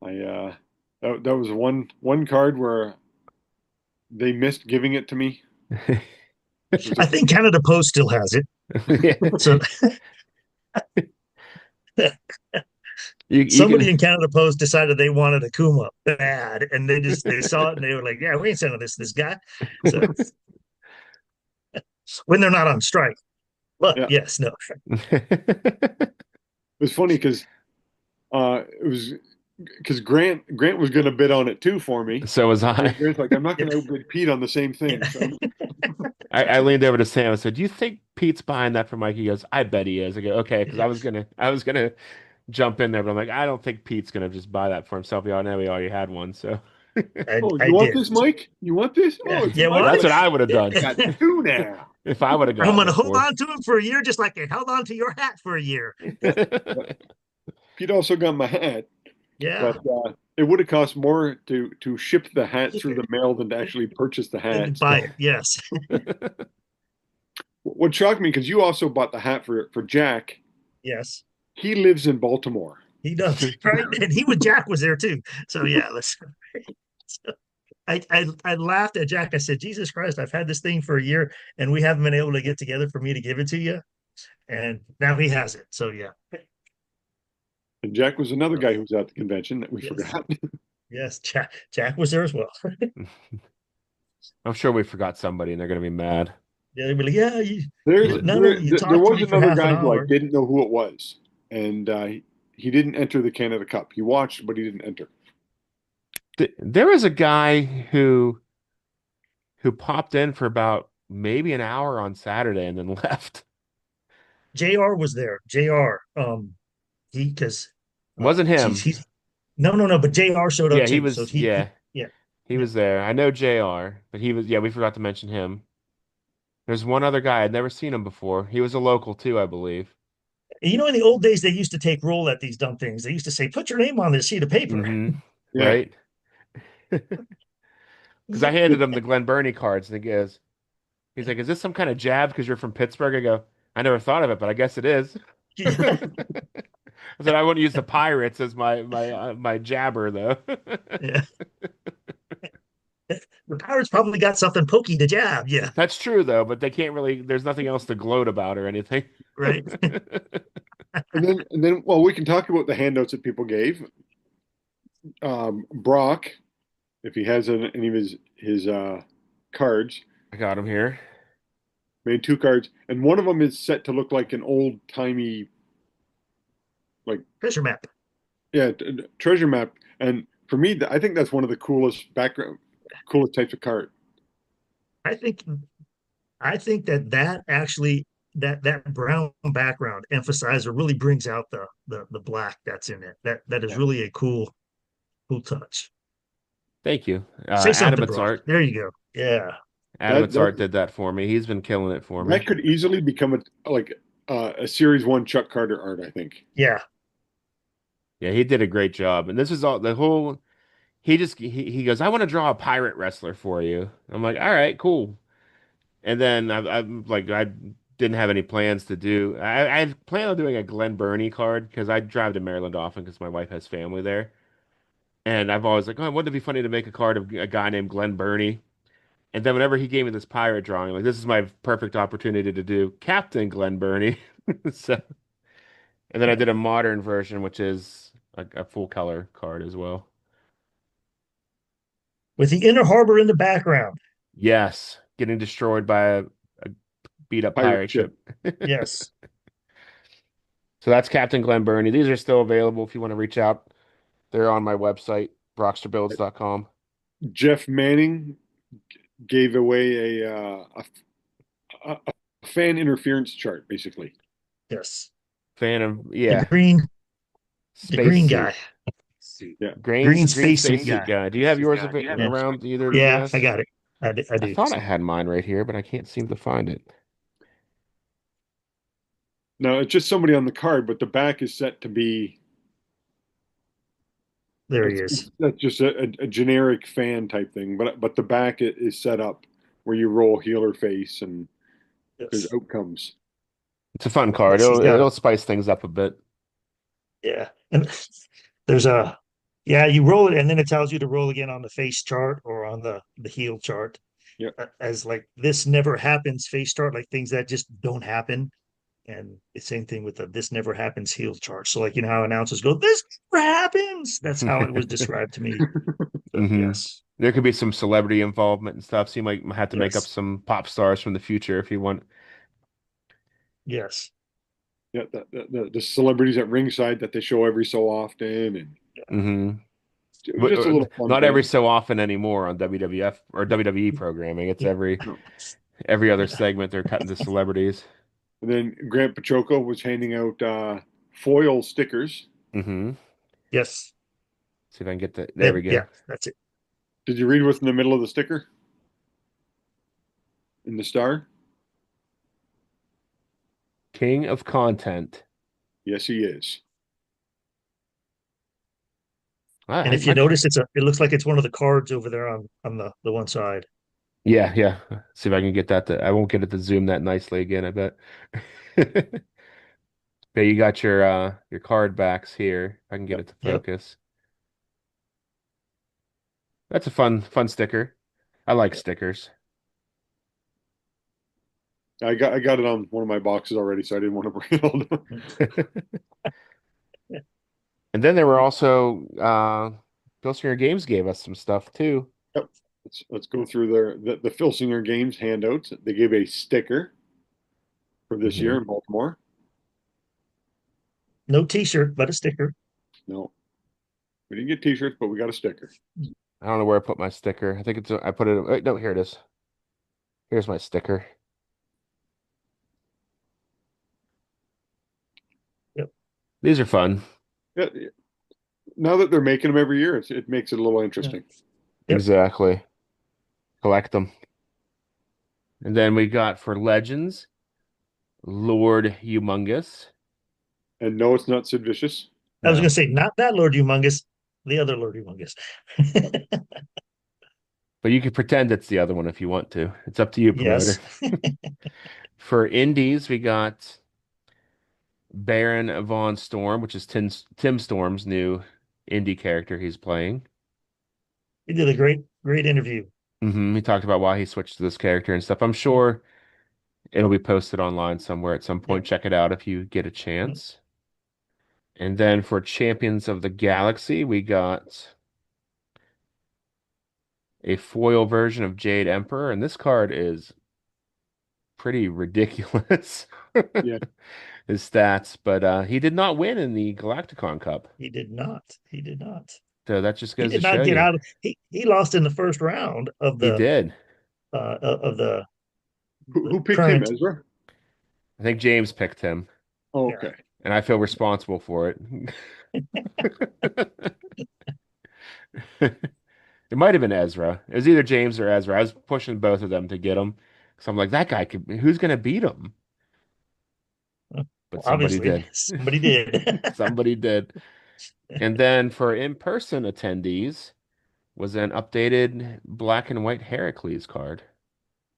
That was one card where they missed giving it to me. It was I like, think Canada Post still has it. So You somebody can in Canada Post decided they wanted a Kuma bad, and they saw it and they were like, "Yeah, we ain't sending this guy." So when they're not on strike, but yeah, yes, no, it was funny it was because Grant was going to bid on it too for me. So was I. And Grant's like, I'm not going to outbid Pete on the same thing. yeah. So I leaned over to Sam and said, "Do you think Pete's buying that for Mike?" He goes, "I bet he is." I go, "Okay," because I was gonna jump in there, but I'm like, I don't think Pete's gonna just buy that for himself. We all know he already had one, so oh, I you want did. this, Mike? You want this? Yeah, Oh, it's you want Michael. that's what it? I would have done I got two now. if I would have I'm gotten gonna it hold for on to him for a year, just like they held on to your hat for a year. Yeah. Pete also got my hat, Yeah, but it would have cost more to ship the hat through the mail than to actually purchase the hat. and buy it. Yes, What shocked me because you also bought the hat for Jack. yes, He lives in Baltimore. he does. Right, and Jack was there too. So yeah, let's. I laughed at Jack. I said, Jesus Christ, I've had this thing for a year and we haven't been able to get together for me to give it to you. And now he has it. So yeah. And Jack was another guy who was at the convention that we Yes. forgot. Yes. Jack was there as well. I'm sure we forgot somebody and they're gonna be mad. Yeah, they'd be like, yeah, There's none of there you there talked to was me for another half an guy who I hour. didn't know who it was, and he didn't enter the Canada Cup. He watched, but he didn't enter. There was a guy who popped in for about maybe an hour on Saturday and then left. JR was there. JR, he because Wasn't him. he's no, but JR showed up Yeah, he too. So was. Yeah, yeah, he yeah. was there. I know JR, but he was. Yeah, we forgot to mention him. There's one other guy. I'd never seen him before. He was a local too, I believe. You know, in the old days, they used to take roll at these dumb things. They used to say, "Put your name on this sheet of paper." Hmm. Yeah. Right? Because I handed him the Glen Burnie cards, and he's like, "Is this some kind of jab? Because you're from Pittsburgh?" I go, "I never thought of it, but I guess it is." Yeah, I said, "I wouldn't use the Pirates as my jabber, though." yeah. The Pirates probably got something pokey to jab. Yeah, That's true, though, but they can't really. There's nothing else to gloat about or anything. right. Well, we can talk about the handouts that people gave. Brock, if he has any of his cards, I got him here. made 2 cards, and one of them is set to look like an old timey, like Treasure map. yeah, treasure map. And for me, I think that's one of the coolest types of card. I think that actually that brown background emphasizer really brings out the black that's in it. That is Yeah. really a cool touch. Thank you. Say something, Adamant's Brock. art. There you go. Yeah. That Adamant's that art did that for me. He's been killing it for me. that could easily become a series one Chuck Carter art, I think. Yeah. Yeah, he did a great job. And this is all the whole. He goes, "I want to draw a pirate wrestler for you." I'm like, "All right, cool." And then I'm like, I didn't have any plans to do. I plan on doing a Glen Burnie card because I drive to Maryland often because my wife has family there. And I've always like, oh, wouldn't it be funny to make a card of a guy named Glen Burnie? And then whenever he gave me this pirate drawing, like this is my perfect opportunity to do Captain Glen Burnie. So, and then I did a modern version, which is a full color card as well. With the inner harbor in the background. Yes, getting destroyed by a beat up Pirate pirate ship. ship. Yes. So that's Captain Glen Burnie. These are still available if you want to reach out. They're on my website, brocksterbuilds.com. Jeff Manning gave away a fan interference chart, basically. Yes. Fan of, The yeah, the green spacesuit. guy. Yeah. Green Green spacesuit spacesuit guy. guy. Do you have yours Yeah. around either of you Yeah, I guys? got it. I I do. thought I had mine right here, but I can't seem to find it. Now it's just somebody on the card, but the back is set to be There he is. that's just a generic fan type thing. But the back is set up where you roll heel or face and there's Yes. outcomes. It's a fun card. Yes, he's got It'll spice things up a bit. yeah. And there's a yeah, you roll it and then it tells you to roll again on the face chart or on the heel chart. Yeah. As like this never happens face chart, like things that just don't happen. And the same thing with the this never happens heel chart. So like you know how announcers go, this never happens. That's how it was described to me. So Hmm. yes. There could be some celebrity involvement and stuff, so you might have to make up Yes. some pop stars from the future if you want. Yes. Yeah, the celebrities at ringside that they show every so often, and Hmm. it was just a little fun Not every thing. so often anymore on WWF or WWE programming. It's Yeah. every other Yeah. segment they're cutting to celebrities. And then Grant Pachoco was handing out foil stickers. Hmm. Yes. See if I can get the. There we Then go. yeah, that's it. Did you read what's in the middle of the sticker? In the star? King of content. Yes, he is. And if you My, notice, it looks like it's one of the cards over there on the one side. yeah, yeah. See if I can get that to. I won't get it to zoom that nicely again, I bet. But you got your card backs here. If I can get Yep. it to Yep. focus. That's a fun sticker. I like stickers. I got it on one of my boxes already, so I didn't want to bring it all down. And then there were also Filsinger Games gave us some stuff too. Yep. Let's go through the Filsinger Games handouts. They gave a sticker for this year Hmm. in Baltimore. No T-shirt, but a sticker. No, we didn't get t-shirts, but we got a sticker. I don't know where I put my sticker. I think I put it. Wait, no, here it is. Here's my sticker. Yep. These are fun. Yeah, now that they're making them every year, it makes it a little Yeah. interesting. Yep. Exactly. Collect them. And then we got for Legends, Lord Humongous. And no, it's not Sid Vicious. I was going No. to say not that Lord Humongous, the other Lord Humongous. But you could pretend it's the other one if you want to. It's up to you, promoter. Yes. For Indies, we got Baron Von Storm, which is Tim Storm's new indie character he's playing. He did a great interview. He talked about why he switched to this character and stuff. I'm Yep. sure it'll be posted online somewhere at some Yep. point. Check it out if you get a Yep. chance. And then for Champions of the Galaxy, we got a foil version of Jade Emperor, and this card is pretty ridiculous. Yeah. His stats, but he did not win in the Galacticon Cup. He did not. He did not. So that just He goes to did show not get you. out of he lost in the first round He did. of Who picked him, current. Ezra? I think James picked him, Oh, Yeah. okay. and I feel responsible for it. It might have been Ezra. It was either James or Ezra. I was pushing both of them to get him. So I'm like, that guy could, who's going to beat him? But Well, somebody obviously, did. somebody did. Somebody did. And then for in-person attendees was an updated black and white Heracles card.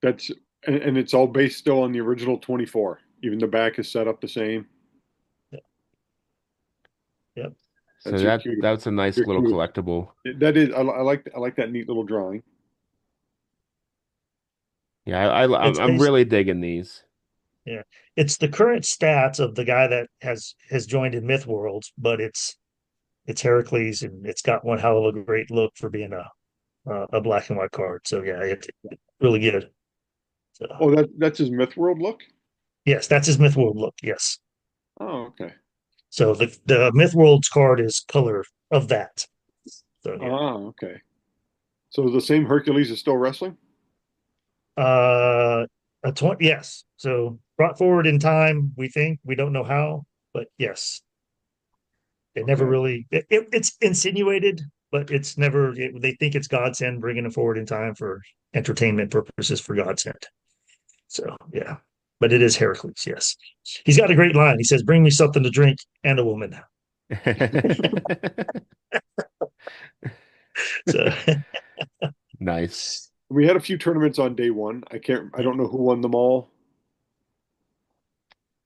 That's and it's all based still on the original 24. Even the back is set up the same. Yep. Yep. So That's your cue. that's a nice Your little cue. collectible. That is, I like that neat little drawing. Yeah, It's I'm based. really digging these. Yeah, it's the current stats of the guy that has joined in Myth Worlds, but it's Heracles, and it's got one hell of a great look for being a black and white card. So yeah, it's really good. So Oh, that's his Myth World look. yes, that's his Myth World look. Yes. Oh, okay. So the Myth Worlds card is color of that. So yeah. Ah, okay. So the same Hercules is still wrestling? A 20, yes. So brought forward in time, we think. We don't know how, but yes. It never Okay. really it's insinuated, but it's never they think it's Godsend bringing it forward in time for entertainment purposes for Godsend. So yeah. But it is Heracles, yes. He's got a great line. He says, "Bring me something to drink and a woman." So Nice. We had a few tournaments on day one. I yeah, don't know who won them all.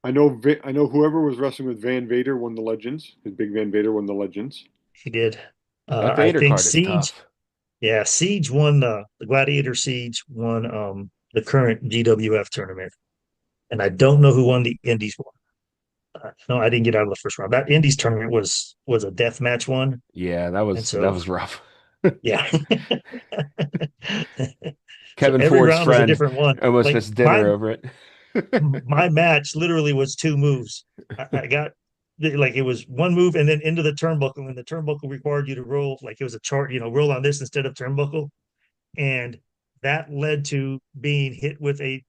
I know whoever was wrestling with Van Vader won the Legends. His big Van Vader won the Legends. he did. That I Vader think card is Siege, tough. yeah, Siege won the Gladiator Siege won the current GWF tournament. And I don't know who won the Indies one. No, I didn't get out of the first round. That Indies tournament was a death match one, Yeah, and that so was rough. yeah. So Kevin every Ford's round was a friend different one. almost Like missed dinner over it. my match literally was two moves. I got like it was one move and then into the turnbuckle, and the turnbuckle required you to roll like it was a chart, roll on this instead of turnbuckle, and that led to being hit with an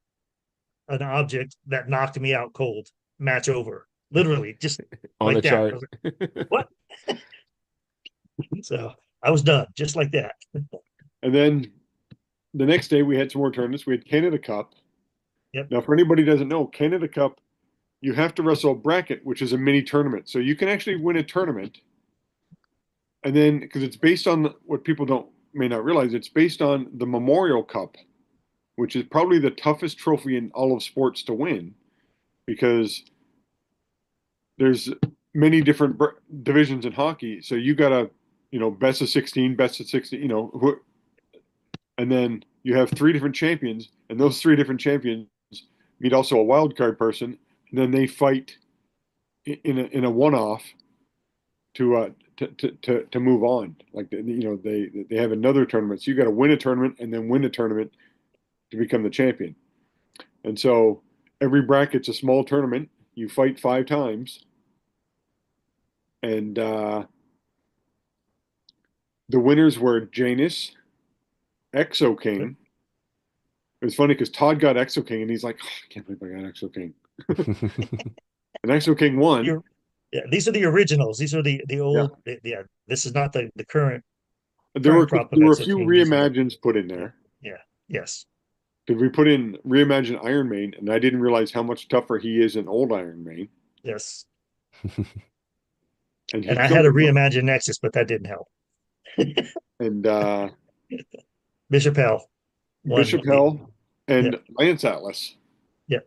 object that knocked me out cold. Match over, literally, just On the like that. I chart. was like, what? So I was done just like that. And then the next day we had some more tournaments. We had Canada Cup. Yep, Now, for anybody who doesn't know, Canada Cup, you have to wrestle a bracket, which is a mini tournament. So you can actually win a tournament. And then, because it's based on what people don't may not realize, it's based on the Memorial Cup, which is probably the toughest trophy in all of sports to win because there's many different divisions in hockey. So you got to, best of 16, best of 16, and then you have three different champions, and those three different champions meet also a wild card person, and then they fight in a one off to move on. Like they have another tournament, so you got to win a tournament and then win a tournament to become the champion. And so every bracket's a small tournament. You fight five times, and the winners were Janus, Exo Yep. King. It was funny because Todd got Exo King, and he's like, oh, I can't believe I got Exo King. And Exo King won. You're, yeah, these are the originals. These are the Yeah, old. Yeah, this is not the current there were current crop of there were a Exo few Kings. And reimagines put in yeah, there. yeah, yes. Because we put in reimagined Iron Man, and I didn't realize how much tougher he is in old Iron Man, Yes. and he And I had killed a him. reimagine Nexus, but that didn't help. And Bishop Hell won Bishop the Hell yeah, and Lance Atlas, yeah.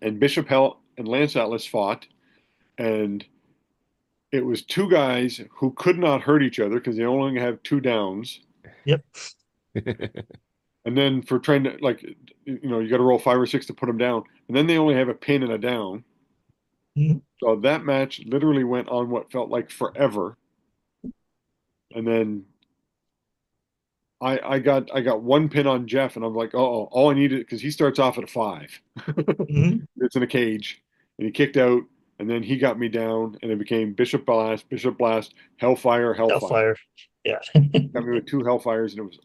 and Bishop Hell and Lance Atlas fought, and it was two guys who could not hurt each other because they only have two downs. Yep. And then for trying to you got to roll five or six to put them down, and then they only have a pin and a down. Mhm. So that match literally went on what felt like forever. And then I got one pin on Jeff, and I'm like, oh, all I needed because he starts off at a five. Mhm. It's in a cage, and he kicked out, and then he got me down, and it became Bishop Blast, Hellfire, Hellfire. Hellfire. Yeah. Got me with two Hellfires, and it was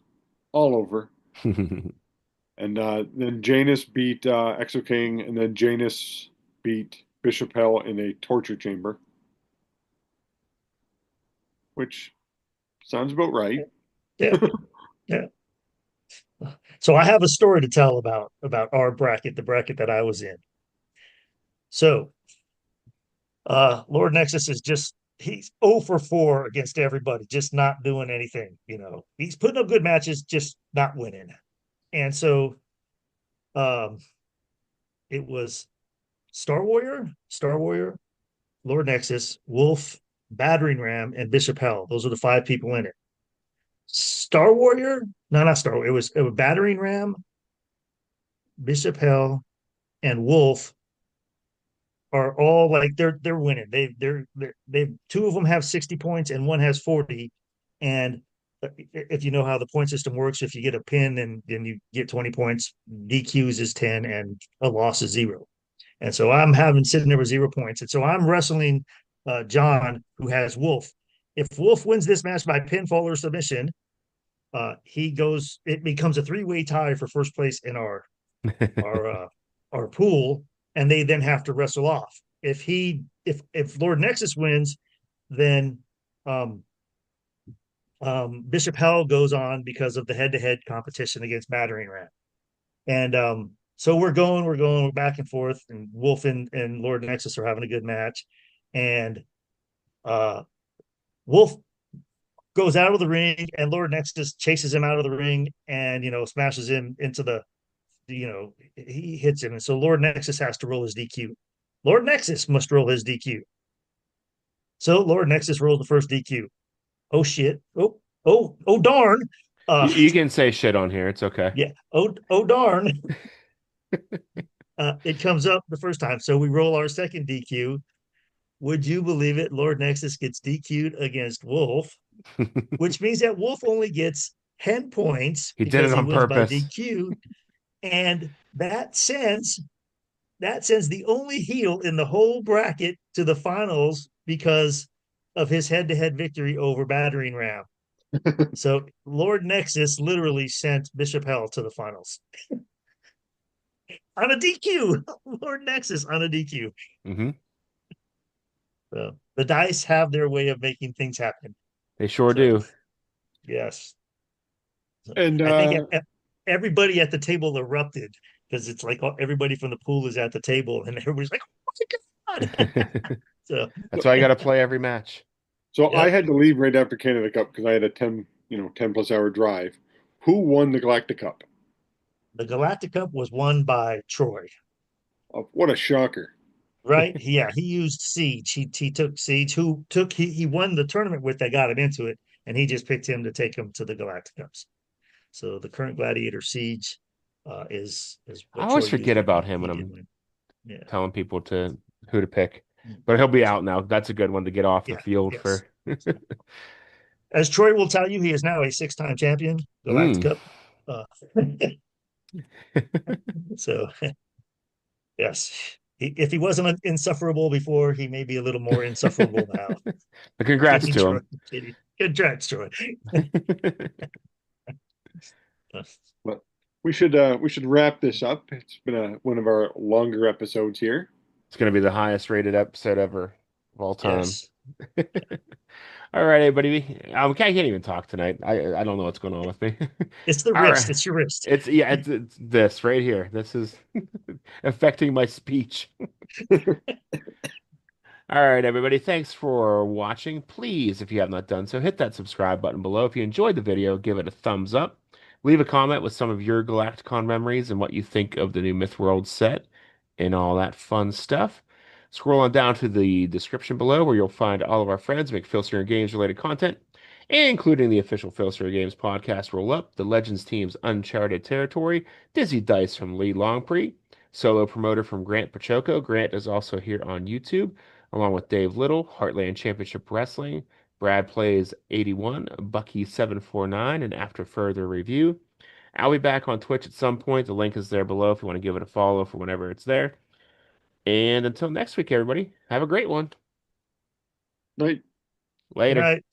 all over. And then Janus beat Exo King, and then Janus beat Bishop Hell in a torture chamber, which sounds about right. Yeah. Yeah. So I have a story to tell about our bracket, the bracket that I was in. So Lord Nexus is just he's 0 for 4 against everybody, just not doing anything. He's putting up good matches, just not winning. And so um it was Star Warrior, Lord Nexus, Wolf, Battering Ram, and Bishop Hell. Those are the five people in it. Star Warrior, no, not Star Warrior. It was Battering Ram, Bishop Hell, and Wolf are all like they're winning. They two of them have 60 points and one has 40. And if you know how the point system works, if you get a pin and then you get 20 points, DQs is 10 and a loss is 0. And so I'm having sitting there with 0 points. And so I'm wrestling John, who has Wolf. If Wolf wins this match by pinfall or submission, he goes. It becomes a three-way tie for first place in our our pool, and they then have to wrestle off. If Lord Nexus wins, then um, Bishop Hell goes on because of the head-to-head competition against Battering Ram. And so we're back and forth, and Wolf and Lord Nexus are having a good match. And uh, Wolf goes out of the ring, and Lord Nexus chases him out of the ring and, smashes him into he hits him. And so Lord Nexus has to roll his DQ. Lord Nexus must roll his DQ. So Lord Nexus rolls the first DQ. Oh, shit. Oh, darn. You can say shit on here. It's okay. Yeah. Oh, darn. It comes up the first time. So we roll our second DQ. Would you believe it? Lord Nexus gets DQ'd against Wolf, which means that Wolf only gets 10 points He did because it he on wins by purpose. DQ. And that sends the only heel in the whole bracket to the finals because of his head-to-head victory over Battering Ram. So Lord Nexus literally sent Bishop Hell to the finals on a DQ. Lord Nexus on a DQ. Hmm. So the dice have their way of making things happen. They sure So do. yes, so And I think everybody at the table erupted because it's like everybody from the pool is at the table and everybody's like, "Oh my god!" So That's why I got to play every match. so I yep, had to leave right after Canada Cup because I had a 10 plus hour drive. Who won the Galactic Cup? the Galactic Cup was won by Troy. What a shocker. Right? Yeah, he used Siege. He took Siege, who took he won the tournament with that got him into it, and he just picked him to take him to the Galactic Cups. So the current Gladiator Siege is I what always Troy used, forget and about him he when did I'm win. Yeah, telling people to who to pick. But he'll be so, out now. That's a good one to get off the yeah, field yes. for. As Troy will tell you, he is now a six-time champion, Galactic Mm. Cup. Uh, so yes, If he wasn't insufferable before, he may be a little more insufferable now. But congrats Kitty to Troy, him. Kitty, congrats, Troy. But we should wrap this up. It's been one of our longer episodes here. It's going to be the highest rated episode ever of all time. Yes, All right, everybody. I can't even talk tonight. I don't know what's going on with me. it's the All wrist. right. It's your wrist. It's this right here. This is affecting my speech. All right, everybody. Thanks for watching. Please, if you have not done so, hit that subscribe button below. If you enjoyed the video, give it a thumbs up. Leave a comment with some of your GalactiCon memories and what you think of the new Mythworld set and all that fun stuff. Scroll on down to the description below where you'll find all of our friends make Filsinger Games related content, including the official Filsinger Games podcast Roll Up, the Legends team's Uncharted Territory, Dizzy Dice from Lee Longpree, solo promoter from Grant Pachoco. Grant is also here on YouTube along with Dave Little, Heartland Championship Wrestling, Brad Plays 81, Bucky 749, and after further review. I'll be back on Twitch at some point. The link is there below if you want to give it a follow for whenever it's there. And until next week, everybody, have a great one. Night. Good Later. night.